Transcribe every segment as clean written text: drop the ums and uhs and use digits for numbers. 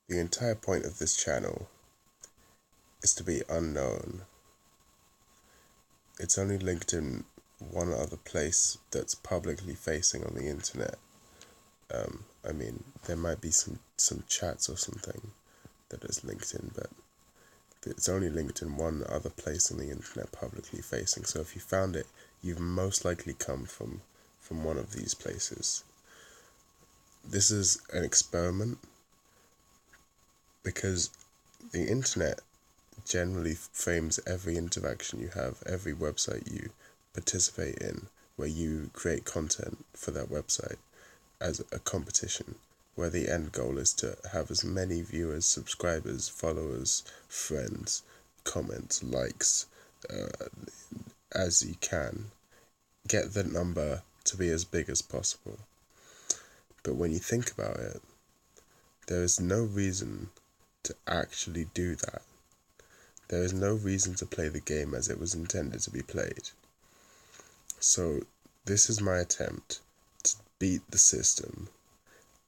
The entire point of this channel is to be unknown. It's only linked in one other place that's publicly facing on the internet. I mean, there might be some chats or something that is linked in, but it's only linked in one other place on the internet publicly facing. So if you found it, you've most likely come from one of these places. This is an experiment because the internet generally frames every interaction you have, every website you participate in, where you create content for that website, as a competition, where the end goal is to have as many viewers, subscribers, followers, friends, comments, likes, as you can. Get the number to be as big as possible. But when you think about it, there is no reason to actually do that. There is no reason to play the game as it was intended to be played. So this is my attempt to beat the system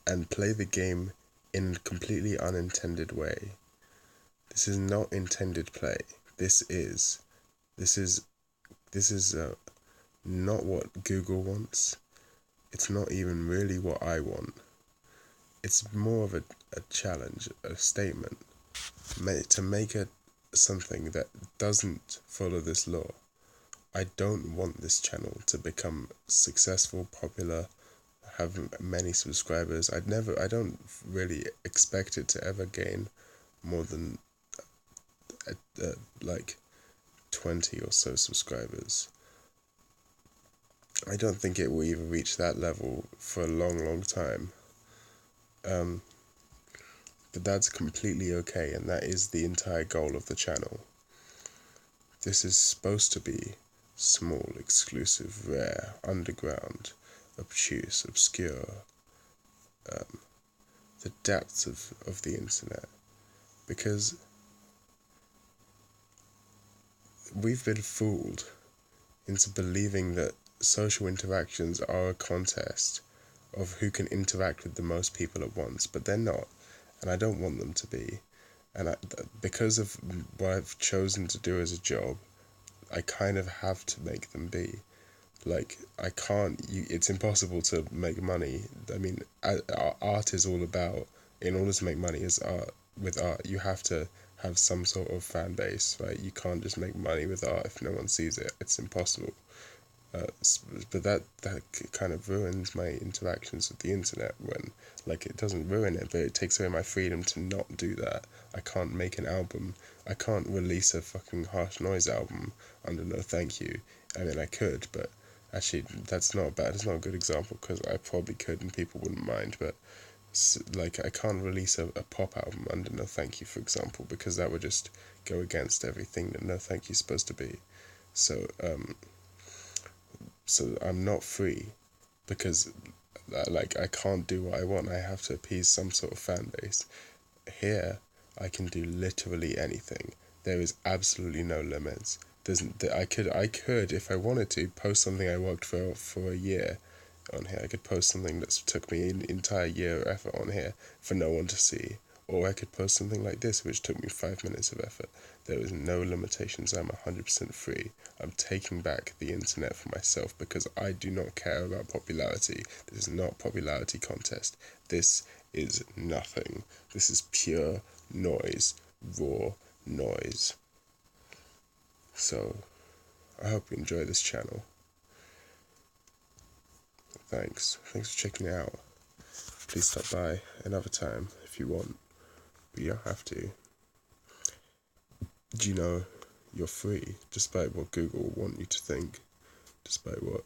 and play the game in a completely unintended way. This is not intended play. This is not what Google wants. It's not even really what I want. It's more of a challenge, a statement, to make something that doesn't follow this law. I don't want this channel to become successful, popular, have many subscribers. I don't really expect it to ever gain more than like 20 or so subscribers. I don't think it will even reach that level for a long time. But that's completely okay, and that is the entire goal of the channel. This is supposed to be small, exclusive, rare, underground, obtuse, obscure, the depths of the internet. Because we've been fooled into believing that social interactions are a contest of who can interact with the most people at once, but they're not, and I don't want them to be. And because of what I've chosen to do as a job, I kind of have to make them be. Like, I can't, it's impossible to make money. I mean, art is all about, in order to make money with art, you have to have some sort of fan base, right? You can't just make money with art if no one sees it. It's impossible. But that kind of ruins my interactions with the internet. When, like, it doesn't ruin it, but it takes away my freedom to not do that. I can't make an album. I can't release a fucking Harsh Noise album under No Thank You. I mean, I could, but actually, that's not bad. It's not a good example, because I probably could and people wouldn't mind. But like, I can't release a pop album under No Thank You, for example, because that would just go against everything that No Thank You is supposed to be. So so I'm not free, because like, I can't do what I want. I have to appease some sort of fan base. Here, I can do literally anything. There is absolutely no limits. I could, if I wanted to, post something I worked for a year on here. I could post something that took me an entire year of effort on here for no one to see. Or I could post something like this, which took me 5 minutes of effort. There is no limitations. I'm 100% free. I'm taking back the internet for myself, because I do not care about popularity. This is not a popularity contest. This is nothing. This is pure noise, raw noise. So, I hope you enjoy this channel. Thanks for checking it out. Please stop by another time if you want, but you don't have to. Do you know you're free, despite what Google want you to think, despite what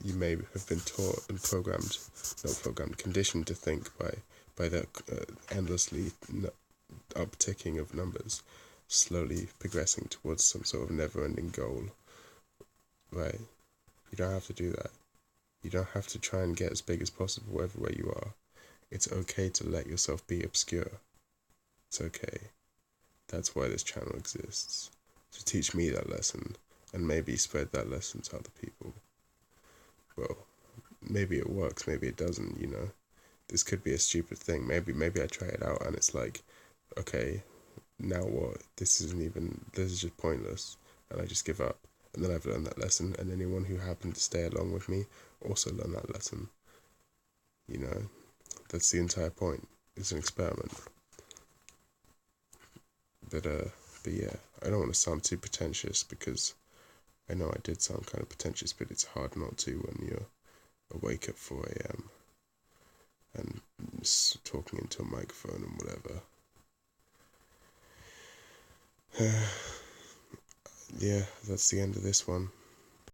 you may have been taught and conditioned to think by that endlessly upticking of numbers, slowly progressing towards some sort of never-ending goal. Right? You don't have to do that. You don't have to try and get as big as possible everywhere you are. It's okay to let yourself be obscure. It's okay. That's why this channel exists. To teach me that lesson, and maybe spread that lesson to other people. Well, maybe it works, maybe it doesn't, you know. this could be a stupid thing. Maybe I try it out and it's like, okay, now what? This is just pointless, and I just give up. And then I've learned that lesson, and anyone who happened to stay along with me also learned that lesson. You know, that's the entire point. It's an experiment. But yeah, I don't want to sound too pretentious, because I know I did sound kind of pretentious, but it's hard not to when you're awake at 4 a.m. and just talking into a microphone and whatever. Yeah, that's the end of this one.